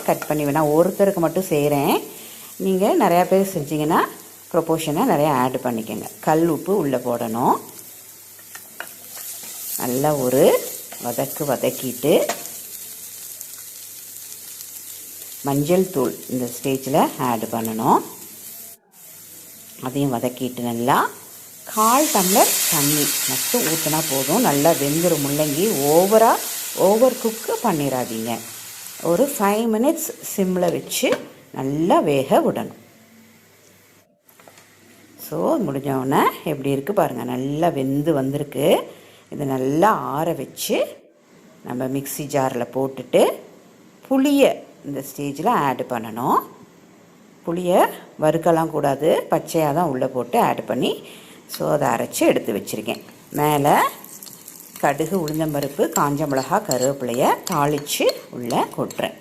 Cut பண்ணி வேணால் ஒருத்தருக்கு மட்டும் செய்கிறேன். நீங்கள் நிறையா பேர் செஞ்சிங்கன்னா ப்ரொப்போர்ஷனாக நிறையா ஆட் பண்ணிக்கோங்க. கல் உப்பு உள்ளே போடணும். நல்லா ஒரு வதக்கிட்டு மஞ்சள் தூள் இந்த ஸ்டேஜில் ஆட் பண்ணணும். அதையும் வதக்கிட்டு நல்லா 1/4 டம்ளர் தண்ணி மட்டும் ஊற்றினா போதும். நல்லா வெந்துடும் முள்ளங்கி. ஓவர் குக்கு பண்ணிடாதீங்க. ஒரு 5 மினிட்ஸ் சிம்மில் வச்சு நல்லா வேக விடணும். ஸோ முடிஞ்சோடனே எப்படி இருக்குது பாருங்கள், நல்லா வெந்து வந்திருக்கு. இதை நல்லா ஆற வச்சு நம்ம மிக்ஸி ஜாரில் போட்டுட்டு புளியை இந்த ஸ்டேஜில் ஆட் பண்ணணும். புளியை வறுக்கலாம் கூடாது, பச்சையாக தான் உள்ளே போட்டு ஆட் பண்ணி ஸோ அதை அரைச்சி எடுத்து வச்சுருக்கேன். மேலே கடுகு, உளுந்தம்பருப்பு, காஞ்ச மிளகா, கருவேப்பிலையை தாளித்து உள்ளே கொட்டுறேன்.